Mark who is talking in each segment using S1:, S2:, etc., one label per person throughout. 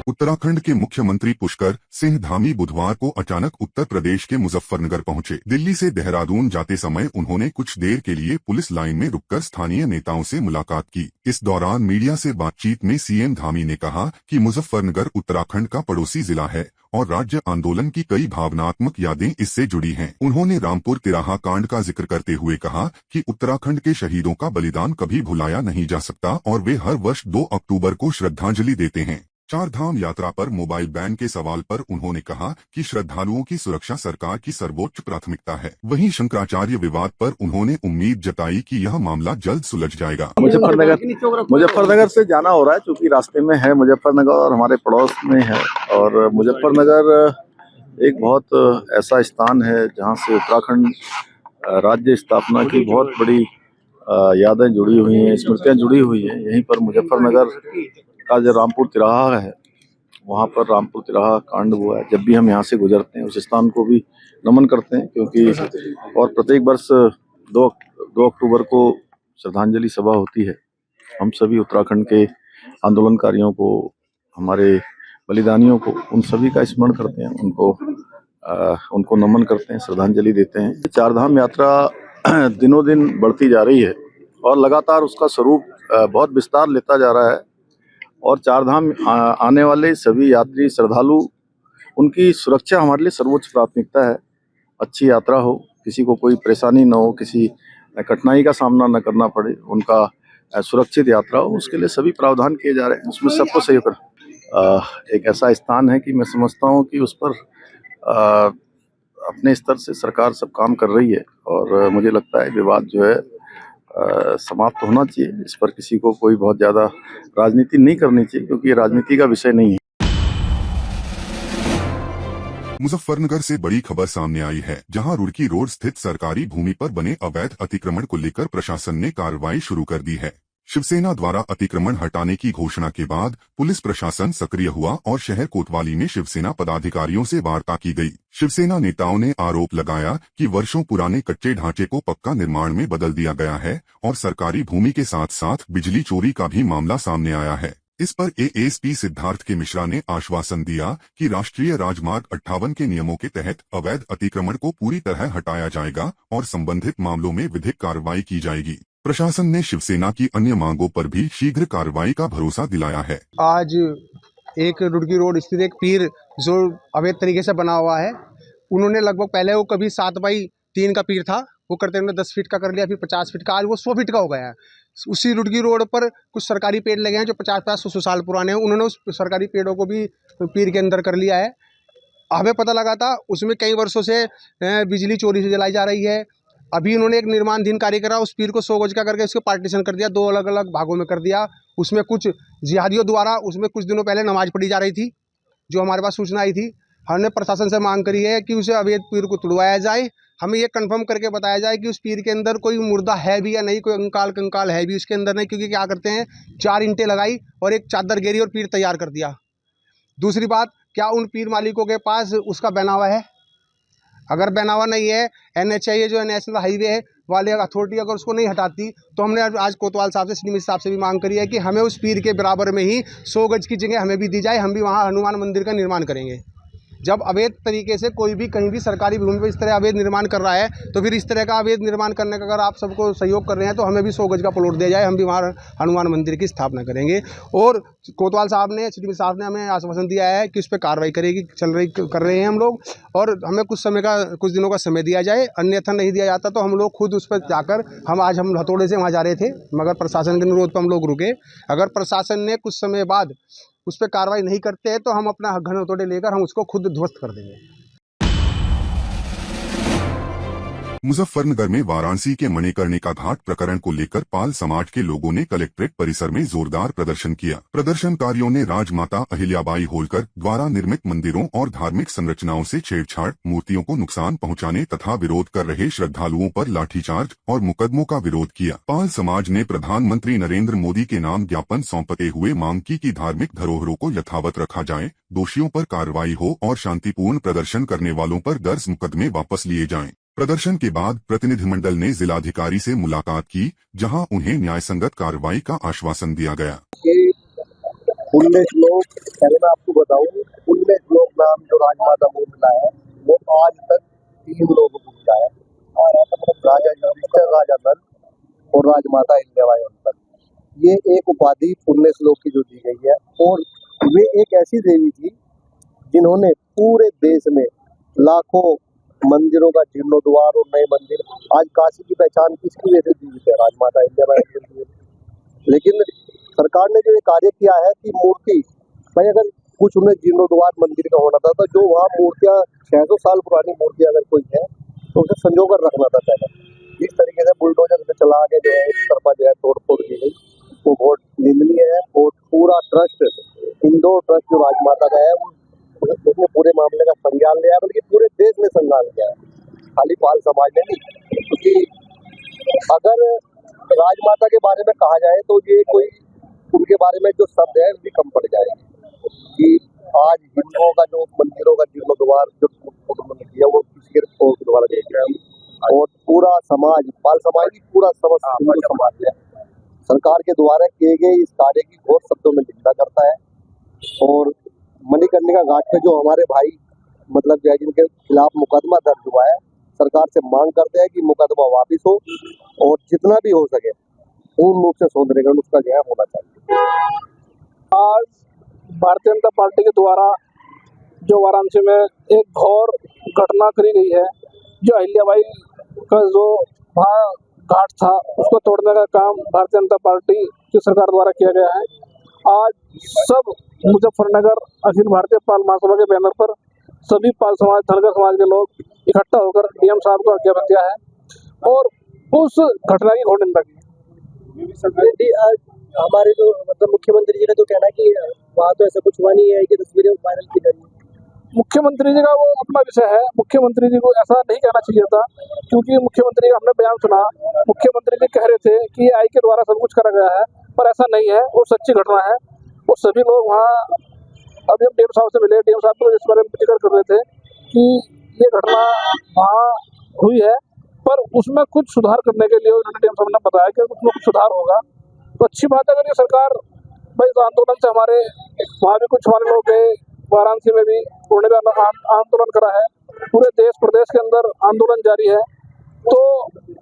S1: उत्तराखंड के मुख्यमंत्री पुष्कर सिंह धामी बुधवार को अचानक उत्तर प्रदेश के मुजफ्फरनगर पहुंचे। दिल्ली से देहरादून जाते समय उन्होंने कुछ देर के लिए पुलिस लाइन में रुककर स्थानीय नेताओं से मुलाकात की। इस दौरान मीडिया से बातचीत में सीएम धामी ने कहा कि मुजफ्फरनगर उत्तराखंड का पड़ोसी जिला है और राज्य आंदोलन की कई भावनात्मक यादें इससे जुड़ी हैं। उन्होंने रामपुर तिराहा कांड का जिक्र करते हुए कहा कि उत्तराखंड के शहीदों का बलिदान कभी भुलाया नहीं जा सकता और वे हर वर्ष 2 अक्टूबर को श्रद्धांजलि देते हैं। चार धाम यात्रा पर मोबाइल बैन के सवाल पर उन्होंने कहा कि श्रद्धालुओं की सुरक्षा सरकार की सर्वोच्च प्राथमिकता है। वहीं शंकराचार्य विवाद पर उन्होंने उम्मीद जताई कि यह मामला जल्द सुलझ जाएगा।
S2: मुजफ्फरनगर से जाना हो रहा है क्योंकि रास्ते में है मुजफ्फरनगर और हमारे पड़ोस में है। और मुजफ्फरनगर एक बहुत ऐसा स्थान है जहाँ से उत्तराखंड राज्य स्थापना की बहुत बड़ी यादें जुड़ी हुई हैं, स्मृतियाँ जुड़ी हुई हैं। यहीं पर मुजफ्फरनगर का जो रामपुर तिराहा है, वहाँ पर रामपुर तिराहा कांड हुआ है। जब भी हम यहाँ से गुजरते हैं उस स्थान को भी नमन करते हैं क्योंकि और प्रत्येक वर्ष 2 अक्टूबर को श्रद्धांजलि सभा होती है। हम सभी उत्तराखंड के आंदोलनकारियों को, हमारे बलिदानियों को, उन सभी का स्मरण करते हैं, उनको नमन करते हैं, श्रद्धांजलि देते हैं। चारधाम यात्रा दिनों दिन बढ़ती जा रही है और लगातार उसका स्वरूप बहुत विस्तार लेता जा रहा है और चारधाम आने वाले सभी यात्री श्रद्धालु, उनकी सुरक्षा हमारे लिए सर्वोच्च प्राथमिकता है। अच्छी यात्रा हो, किसी को कोई परेशानी न हो, किसी कठिनाई का सामना न करना पड़े, उनका सुरक्षित यात्रा हो, उसके लिए सभी प्रावधान किए जा रहे हैं। उसमें सबको सहयोग कर एक ऐसा स्थान है कि मैं समझता हूँ कि उस पर अपने स्तर से सरकार सब काम कर रही है और मुझे लगता है विवाद जो है समाप्त होना चाहिए। इस पर किसी को कोई बहुत ज्यादा राजनीति नहीं करनी चाहिए क्योंकि ये राजनीति का विषय नहीं है।
S1: मुजफ्फरनगर से बड़ी खबर सामने आई है, जहां रुड़की रोड स्थित सरकारी भूमि पर बने अवैध अतिक्रमण को लेकर प्रशासन ने कार्रवाई शुरू कर दी है। शिवसेना द्वारा अतिक्रमण हटाने की घोषणा के बाद पुलिस प्रशासन सक्रिय हुआ और शहर कोतवाली में शिवसेना पदाधिकारियों से वार्ता की गई। शिवसेना नेताओं ने आरोप लगाया कि वर्षों पुराने कच्चे ढांचे को पक्का निर्माण में बदल दिया गया है और सरकारी भूमि के साथ साथ बिजली चोरी का भी मामला सामने आया है। इस पर एएसपी सिद्धार्थ के मिश्रा ने आश्वासन दिया कि राष्ट्रीय राजमार्ग 58 के नियमों के तहत अवैध अतिक्रमण को पूरी तरह हटाया जाएगा और संबंधित मामलों में विधिक कार्रवाई की जाएगी। प्रशासन ने शिवसेना की अन्य मांगों पर भी शीघ्र कार्रवाई का भरोसा दिलाया है।
S3: आज एक रुड़की रोड स्थित एक पीर जो अवैध तरीके से बना हुआ है, उन्होंने लगभग पहले वो कभी 7x3 का पीर था, वो करते उन्होंने 10 फीट का कर लिया, फिर 50 फीट का, आज वो 100 फीट का हो गया है। उसी रुड़की रोड पर कुछ सरकारी पेड़ लगे हैं जो 50-100 साल पुराने हैं, उन्होंने उस सरकारी पेड़ों को भी पीर के अंदर कर लिया है। हमें पता लगा था उसमें कई वर्षों से बिजली चोरी से जलाई जा रही है। अभी उन्होंने एक निर्माणधीन कार्य करा, उस पीर को 100 गज का करके उसको पार्टीशन कर दिया, 2 अलग अलग भागों में कर दिया। उसमें कुछ जिहादियों द्वारा उसमें कुछ दिनों पहले नमाज पढ़ी जा रही थी, जो हमारे पास सूचना आई थी। हमने प्रशासन से मांग करी है कि उसे अवैध पीर को तुड़वाया जाए, हमें ये कंफर्म करके बताया जाए कि उस पीर के अंदर कोई मुर्दा है भी या नहीं, कोई कंकाल है भी उसके अंदर नहीं। क्योंकि क्या करते हैं, 4 ईंटें लगाई और एक चादर घेरी और पीर तैयार कर दिया। दूसरी बात, क्या उन पीर मालिकों के पास उसका बनावा है? अगर बनावा नहीं है, NHAI जो नेशनल हाईवे है वाले अथॉरिटी अगर उसको नहीं हटाती, तो हमने आज कोतवाल साहब से, श्री मिश्रा साहब से भी मांग करी है कि हमें उस पीर के बराबर में ही 100 गज की जगह हमें भी दी जाए, हम भी वहाँ हनुमान मंदिर का निर्माण करेंगे। जब अवैध तरीके से कोई भी कहीं भी सरकारी भूमि पर इस तरह अवैध निर्माण कर रहा है, तो फिर इस तरह का अवैध निर्माण करने का अगर आप सबको सहयोग कर रहे हैं तो हमें भी 100 गज का प्लॉट दिया जाए, हम भी वहाँ हनुमान मंदिर की स्थापना करेंगे। और कोतवाल साहब ने, श्री साहब ने हमें आश्वासन दिया है कि उस पर कार्रवाई कर रहे हैं हम लोग, और हमें कुछ दिनों का समय दिया जाए, अन्यथा नहीं दिया जाता तो हम लोग खुद उस पर जाकर हम हथौड़े से वहाँ जा रहे थे, मगर प्रशासन के अनुरोध पर हम लोग रुके। अगर प्रशासन ने कुछ समय बाद उस पर कार्रवाई नहीं करते हैं तो हम अपना घन हथौड़े लेकर हम उसको खुद ध्वस्त कर देंगे।
S1: मुजफ्फरनगर में वाराणसी के मणिकर्णिका घाट प्रकरण को लेकर पाल समाज के लोगों ने कलेक्ट्रेट परिसर में जोरदार प्रदर्शन किया। प्रदर्शनकारियों ने राजमाता अहिल्याबाई होलकर द्वारा निर्मित मंदिरों और धार्मिक संरचनाओं से छेड़छाड़, मूर्तियों को नुकसान पहुंचाने तथा विरोध कर रहे श्रद्धालुओं पर लाठीचार्ज और मुकदमों का विरोध किया। पाल समाज ने प्रधानमंत्री नरेंद्र मोदी के नाम ज्ञापन सौंपते हुए मांग की कि धार्मिक धरोहरों को यथावत रखा जाए, दोषियों पर कार्रवाई हो और शांतिपूर्ण प्रदर्शन करने वालों पर दर्ज मुकदमे वापस लिए जाएं। प्रदर्शन के बाद प्रतिनिधिमंडल ने जिलाधिकारी से मुलाकात की, जहां उन्हें न्यायसंगत कार्रवाई का आश्वासन दिया गया।
S4: 19 लोग, पहले मैं आपको बताऊं, 19 लोग नाम जो राजमाता को मिला है वो आज तक 3 लोगों को मिला है, और राजा युधिष्ठिर, राजा नल और राजमाता अहिल्याबाई होलकर। ये एक उपाधि 19 लोग की जो दी गई है, और वे एक ऐसी देवी थी जिन्होंने पूरे देश में लाखों मंदिरों का जीर्णोद्वार और नए मंदिर, आज काशी की पहचान किसकी वजह से जीवित है? राजमाता अहिल्याबाई। लेकिन सरकार ने जो ये कार्य किया है कि मूर्ति भाई, अगर कुछ उन्हें जीर्णोद्वार मंदिर का होना था तो जो वहाँ मूर्तियाँ 600 साल पुरानी मूर्ति अगर कोई है तो उसे संजो कर रखना था पहले। जिस तरीके से बुलडोजर से चला के जो है इस तरफा जो है तोड़ फोड़ की गई, वो बहुत निंदनीय है। और पूरा ट्रस्ट, इंदौर ट्रस्ट जो राजमाता का है, उसने पूरे मामले का संज्ञान लिया है, बल्कि पूरे देश में संज्ञान लिया है, खाली पाल समाज ने नहीं। क्योंकि अगर राजमाता के बारे में कहा जाए तो ये कोई उनके बारे में जो शब्द है भी कम पड़ जाएगी कि आज हिंदुओं का जो मंदिरों का जीर्णोद्वार जो उन्होंने किया वो किसी के द्वारा देख रहे हैं, और पूरा समाज, पाल समाज की पूरा समस्त हिंदू समाज है सरकार के द्वारा किए गए इस कार्य की घोर शब्दों में निंदा करता है। और मणिकर्णिका घाट पे जो हमारे भाई मतलब जो है जिनके खिलाफ मुकदमा दर्ज हुआ है, सरकार से मांग करते हैं कि मुकदमा वापिस हो और जितना भी हो सके पूर्ण रूप से सौंदर्यीकरण उसका जो है होना चाहिए।
S5: आज भारतीय जनता पार्टी के द्वारा जो वाराणसी में एक घोर घटना करी गई है, जो अहिल्याबाई का जो वहाँ घाट था उसको तोड़ने का काम भारतीय जनता पार्टी की सरकार द्वारा किया गया है। आज सब मुजफ्फरनगर अखिल भारतीय पाल महासभा के बैनर पर सभी पाल समाज, धनगर समाज के लोग इकट्ठा होकर डीएम साहब को ज्ञापन दिया है और उस घटना की घोर निंदा की।
S4: हमारे जो मतलब मुख्यमंत्री जी ने तो कहना कि वहाँ तो ऐसा कुछ हुआ नहीं है कि तस्वीरें वायरल की जाएंगी।
S5: मुख्यमंत्री जी का वो अपना विषय है, मुख्यमंत्री जी को ऐसा नहीं कहना चाहिए था, क्योंकि मुख्यमंत्री का हमने बयान सुना, मुख्यमंत्री जी कह रहे थे कि AI के द्वारा सब कुछ करा गया है, पर ऐसा नहीं है, वो सच्ची घटना है। और सभी लोग वहाँ, अभी हम डीएम साहब से मिले, डीएम साहब को इस बारे में जिक्र कर रहे थे कि ये घटना वहाँ हुई है, पर उसमें कुछ सुधार करने के लिए उन्होंने डीएम साहब ने बताया कि उसमें कुछ सुधार होगा। तो अच्छी बात है अगर ये सरकार भाई इस आंदोलन से, हमारे वहाँ भी कुछ हमारे लोग गए, वाराणसी में भी उन्होंने भी आंदोलन करा है, पूरे देश प्रदेश के अंदर आंदोलन जारी है, तो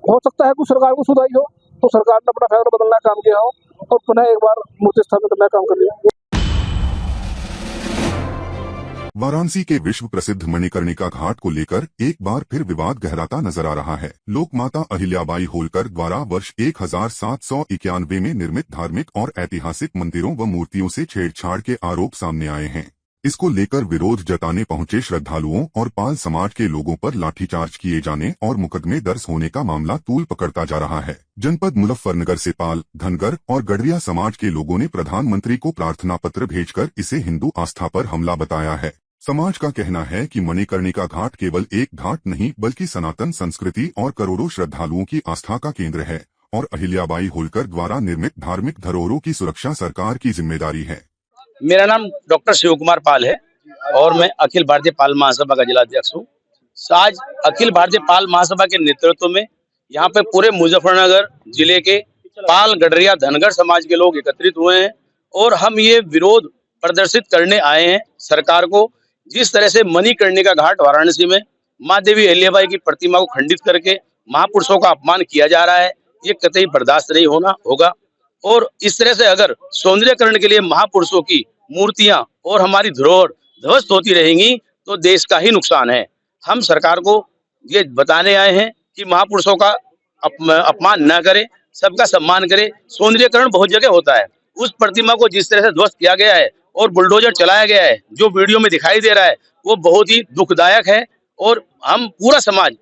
S5: हो सकता है कुछ सरकार को सुधाई हो, तो सरकार ने अपना फैसला बदलने का काम किया हो और पुनः एक बार मूर्ति स्थापित करने का काम कर लिया।
S1: वाराणसी के विश्व प्रसिद्ध मणिकर्णिका घाट को लेकर एक बार फिर विवाद गहराता नजर आ रहा है। लोकमाता अहिल्याबाई होलकर द्वारा वर्ष 1791 में निर्मित धार्मिक और ऐतिहासिक मंदिरों व मूर्तियों से छेड़छाड़ के आरोप सामने आए हैं। इसको लेकर विरोध जताने पहुंचे श्रद्धालुओं और पाल समाज के लोगों पर लाठीचार्ज किए जाने और मुकदमे दर्ज होने का मामला तूल पकड़ता जा रहा है। जनपद मुजफ्फरनगर से पाल, धनगर और गडरिया समाज के लोगों ने प्रधानमंत्री को प्रार्थना पत्र भेजकर इसे हिंदू आस्था पर हमला बताया है। समाज का कहना है कि मणिकर्णिका घाट केवल एक घाट नहीं बल्कि सनातन संस्कृति और करोड़ों श्रद्धालुओं की आस्था का केंद्र है और अहिल्याबाई होलकर द्वारा निर्मित धार्मिक धरोहरों की सुरक्षा सरकार की जिम्मेदारी है।
S6: मेरा नाम डॉक्टर शिव कुमार पाल है और मैं अखिल भारतीय पाल महासभा का जिला अध्यक्ष हूँ। आज अखिल भारतीय पाल महासभा के नेतृत्व में यहाँ पे पूरे मुजफ्फरनगर जिले के पाल, गडरिया, धनगर समाज के लोग एकत्रित हुए हैं और हम ये विरोध प्रदर्शित करने आए हैं सरकार को। जिस तरह से मणिकर्णिका घाट वाराणसी में माँ देवी अहिल्याबाई की प्रतिमा को खंडित करके महापुरुषों का अपमान किया जा रहा है, ये कतई बर्दाश्त नहीं होगा। और इस तरह से अगर सौंदर्यकरण के लिए महापुरुषों की मूर्तियां और हमारी धरोहर ध्वस्त होती रहेंगी तो देश का ही नुकसान है। हम सरकार को ये बताने आए हैं कि महापुरुषों का अपमान न करे, सबका सम्मान करे। सौंदर्यकरण बहुत जगह होता है, उस प्रतिमा को जिस तरह से ध्वस्त किया गया है और बुलडोजर चलाया गया है, जो वीडियो में दिखाई दे रहा है, वो बहुत ही दुखदायक है। और हम पूरा समाज,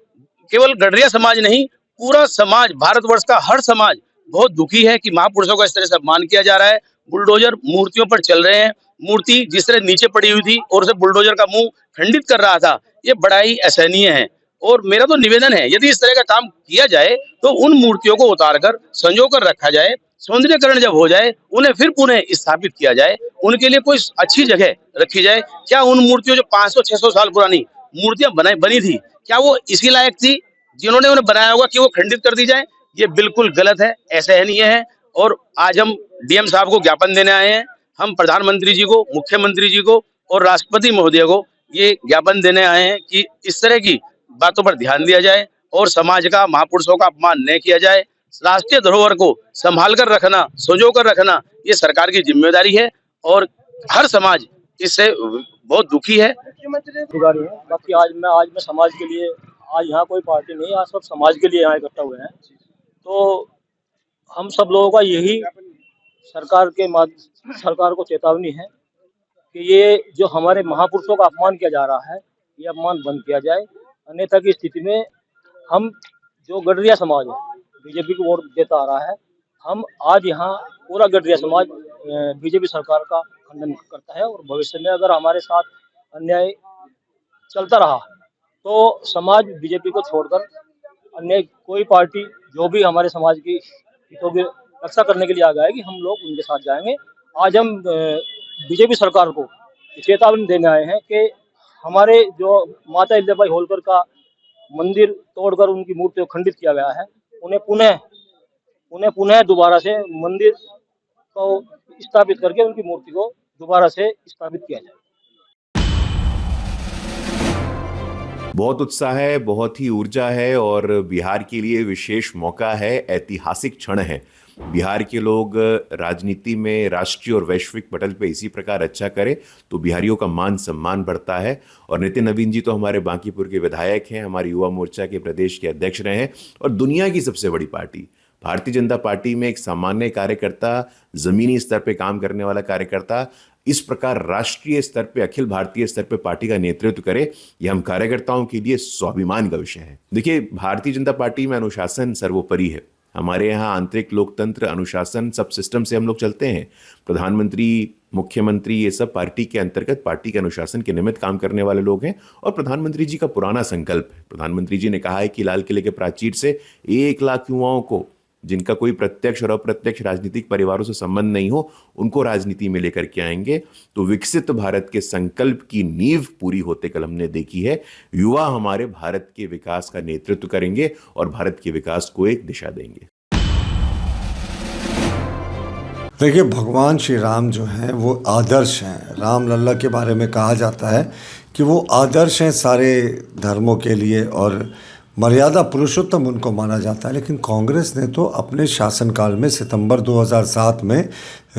S6: केवल गडरिया समाज नहीं, पूरा समाज, भारतवर्ष का हर समाज बहुत दुखी है कि महापुरुषों का इस तरह से अपमान किया जा रहा है। बुलडोजर मूर्तियों पर चल रहे हैं, मूर्ति जिस तरह नीचे पड़ी हुई थी और उसे बुलडोजर का मुंह खंडित कर रहा था, ये बड़ा ही असहनीय है। और मेरा तो निवेदन है, यदि इस तरह का काम किया जाए तो उन मूर्तियों को उतारकर संजो कर रखा जाए, सौंदर्यकरण जब हो जाए उन्हें फिर पुनः स्थापित किया जाए, उनके लिए कोई अच्छी जगह रखी जाए। क्या उन मूर्तियों जो 500-600 साल पुरानी मूर्तियां बनी थी, क्या वो इसी लायक थी जिन्होंने उन्हें बनाया होगा कि वो खंडित कर दी जाए? ये बिल्कुल गलत है, असहनीय है। और आज हम डीएम साहब को ज्ञापन देने आए हैं। हम प्रधानमंत्री जी को, मुख्यमंत्री जी को और राष्ट्रपति महोदय को ये ज्ञापन देने आए हैं कि इस तरह की बातों पर ध्यान दिया जाए और समाज का, महापुरुषों का अपमान न किया जाए। राष्ट्रीय धरोहर को संभाल कर रखना, संजो कर रखना ये सरकार की जिम्मेदारी है और हर समाज इससे बहुत दुखी है।
S7: अधिकारी है। बाकी आज मैं समाज के लिए, आज यहाँ कोई पार्टी नहीं, आज सब समाज के लिए यहाँ इकट्ठा हुए हैं। तो हम सब लोगों का यही सरकार को चेतावनी है कि ये जो हमारे महापुरुषों का अपमान किया जा रहा है, ये अपमान बंद किया जाए। अन्यथा की स्थिति में हम जो गडरिया समाज है, बीजेपी को वोट देता आ रहा है, हम आज यहाँ पूरा गडरिया समाज बीजेपी सरकार का खंडन करता है और भविष्य में अगर हमारे साथ अन्याय चलता रहा तो समाज बीजेपी को छोड़कर अन्य कोई पार्टी जो भी हमारे समाज की हितों की रक्षा करने के लिए आ जाएगी, हम लोग उनके साथ जाएंगे। आज हम बीजेपी सरकार को चेतावनी देने आए हैं कि हमारे जो माता अहिल्याबाई होलकर का मंदिर तोड़कर उनकी मूर्ति को खंडित किया गया है, उन्हें पुनः दोबारा से मंदिर को स्थापित करके उनकी मूर्ति को दोबारा से स्थापित किया जाए।
S8: बहुत उत्साह है, बहुत ही ऊर्जा है और बिहार के लिए विशेष मौका है, ऐतिहासिक क्षण है। बिहार के लोग राजनीति में राष्ट्रीय और वैश्विक पटल पे इसी प्रकार अच्छा करें तो बिहारियों का मान सम्मान बढ़ता है। और नितिन नवीन जी तो हमारे बांकीपुर के विधायक हैं, हमारे युवा मोर्चा के प्रदेश के अध्यक्ष रहे हैं और दुनिया की सबसे बड़ी पार्टी भारतीय जनता पार्टी में एक सामान्य कार्यकर्ता, जमीनी स्तर पे काम करने वाला कार्यकर्ता इस प्रकार राष्ट्रीय स्तर पे, अखिल भारतीय स्तर पे पार्टी का नेतृत्व करे, यह हम कार्यकर्ताओं के लिए स्वाभिमान का विषय है। देखिए, भारतीय जनता पार्टी में अनुशासन सर्वोपरि है। हमारे यहाँ आंतरिक लोकतंत्र, अनुशासन, सब सिस्टम से हम लोग चलते हैं। प्रधानमंत्री, मुख्यमंत्री, ये सब पार्टी के अंतर्गत, पार्टी के अनुशासन के निमित्त काम करने वाले लोग हैं और प्रधानमंत्री जी का पुराना संकल्प है। प्रधानमंत्री जी ने कहा है कि लाल किले के प्राचीर से 1 लाख युवाओं को, जिनका कोई प्रत्यक्ष और अप्रत्यक्ष राजनीतिक परिवारों से संबंध नहीं हो, उनको राजनीति में लेकर के आएंगे। तो विकसित भारत के संकल्प की नींव पूरी होते कल हमने देखी है। युवा हमारे भारत के विकास का नेतृत्व करेंगे और भारत के विकास को एक दिशा देंगे।
S9: देखिए, भगवान श्री राम जो हैं वो आदर्श हैं। राम लल्ला के बारे में कहा जाता है कि वो आदर्श हैं सारे धर्मों के लिए और मर्यादा पुरुषोत्तम उनको माना जाता है। लेकिन कांग्रेस ने तो अपने शासनकाल में सितंबर 2007 में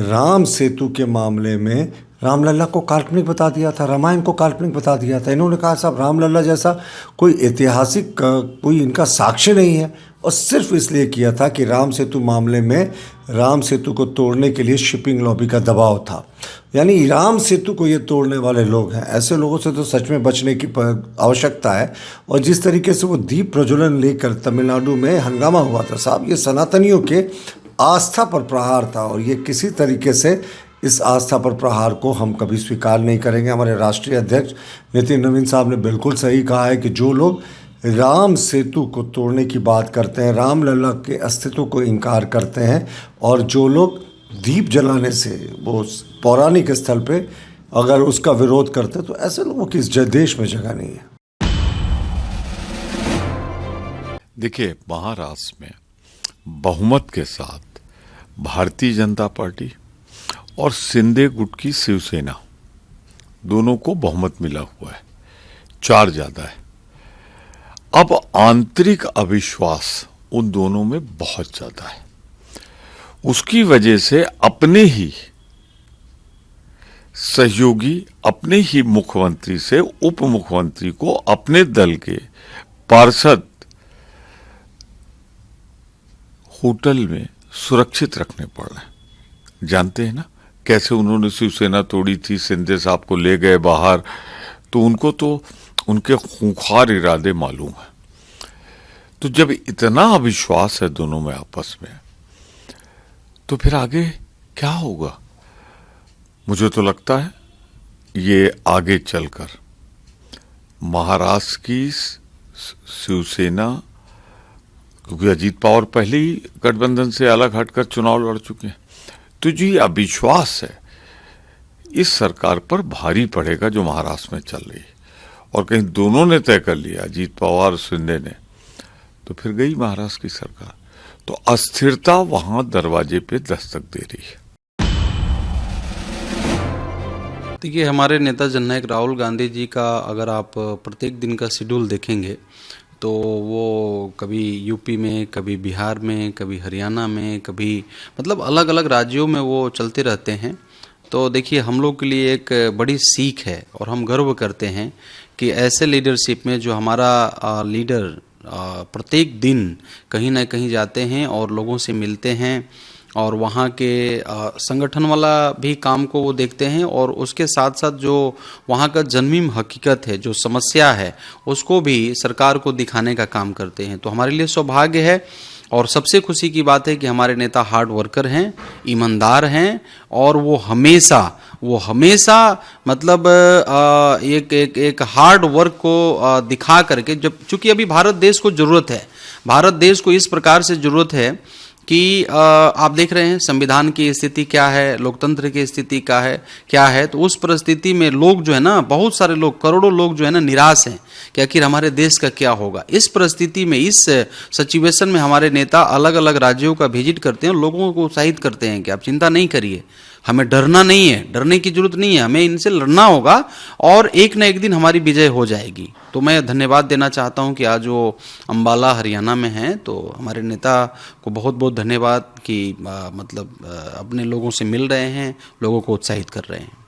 S9: राम सेतु के मामले में रामलला को काल्पनिक बता दिया था, रामायण को काल्पनिक बता दिया था। इन्होंने कहा साहब रामलला जैसा कोई ऐतिहासिक कोई इनका साक्ष्य नहीं है, और सिर्फ इसलिए किया था कि राम सेतु मामले में राम सेतु को तोड़ने के लिए शिपिंग लॉबी का दबाव था। यानी राम सेतु को ये तोड़ने वाले लोग हैं, ऐसे लोगों से तो सच में बचने की आवश्यकता है। और जिस तरीके से वो दीप प्रज्वलन लेकर तमिलनाडु में हंगामा हुआ था साहब, ये सनातनियों के आस्था पर प्रहार था और ये किसी तरीके से इस आस्था पर प्रहार को हम कभी स्वीकार नहीं करेंगे। हमारे राष्ट्रीय अध्यक्ष नितिन नवीन साहब ने बिल्कुल सही कहा है कि जो लोग राम सेतु को तोड़ने की बात करते हैं, रामलला के अस्तित्व को इनकार करते हैं, और जो लोग दीप जलाने से वो पौराणिक स्थल पे अगर उसका विरोध करते हैं, तो ऐसे लोगों की इस देश में जगह नहीं है।
S10: देखिए, महाराष्ट्र में बहुमत के साथ भारतीय जनता पार्टी और शिंदे गुट की शिवसेना दोनों को बहुमत मिला हुआ है, 4 ज्यादा है। अब आंतरिक अविश्वास उन दोनों में बहुत ज्यादा है। उसकी वजह से अपने ही सहयोगी, अपने ही मुख्यमंत्री से उप मुख्यमंत्री को अपने दल के पार्षद होटल में सुरक्षित रखने पड़ रहे हैं। जानते हैं ना कैसे उन्होंने शिवसेना तोड़ी थी, शिंदे साहब को ले गए बाहर, तो उनको तो उनके खूंखार इरादे मालूम है। तो जब इतना अविश्वास है दोनों में आपस में, तो फिर आगे क्या होगा? मुझे तो लगता है ये आगे चलकर महाराष्ट्र की शिवसेना, क्योंकि अजीत पवार पहले ही गठबंधन से अलग हटकर चुनाव लड़ चुके हैं, तो जो ये अविश्वास है इस सरकार पर भारी पड़ेगा जो महाराष्ट्र में चल रही है। और कहीं दोनों ने तय कर लिया, अजीत पवार शिंदे ने, तो फिर गई महाराष्ट्र की सरकार। तो अस्थिरता वहां दरवाजे पे दस्तक दे रही है।
S11: देखिए, हमारे नेता जननायक राहुल गांधी जी का अगर आप प्रत्येक दिन का शेड्यूल देखेंगे तो वो कभी यूपी में, कभी बिहार में, कभी हरियाणा में, कभी मतलब अलग अलग राज्यों में वो चलते रहते हैं। तो देखिए, हम लोग के लिए एक बड़ी सीख है और हम गर्व करते हैं कि ऐसे लीडरशिप में जो हमारा लीडर प्रत्येक दिन कहीं ना कहीं जाते हैं और लोगों से मिलते हैं और वहाँ के संगठन वाला भी काम को वो देखते हैं और उसके साथ साथ जो वहाँ का जन्मीम हकीकत है, जो समस्या है, उसको भी सरकार को दिखाने का काम करते हैं। तो हमारे लिए सौभाग्य है और सबसे खुशी की बात है कि हमारे नेता हार्ड वर्कर हैं, ईमानदार हैं और वो हमेशा मतलब एक हार्ड वर्क को दिखा करके, जब चूंकि अभी भारत देश को ज़रूरत है, भारत देश को इस प्रकार से ज़रूरत है कि आप देख रहे हैं संविधान की स्थिति क्या है, लोकतंत्र की स्थिति क्या है। तो उस परिस्थिति में लोग जो है ना, बहुत सारे लोग, करोड़ों लोग जो है ना निराश हैं कि आखिर हमारे देश का क्या होगा। इस परिस्थिति में, इस सिचुएशन में हमारे नेता अलग अलग राज्यों का विजिट करते हैं, लोगों को उत्साहित करते हैं कि आप चिंता नहीं करिए, हमें डरना नहीं है, डरने की जरूरत नहीं है, हमें इनसे लड़ना होगा और एक न एक दिन हमारी विजय हो जाएगी। तो मैं धन्यवाद देना चाहता हूं कि आज वो अंबाला हरियाणा में हैं, तो हमारे नेता को बहुत बहुत धन्यवाद कि मतलब अपने लोगों से मिल रहे हैं, लोगों को उत्साहित कर रहे हैं।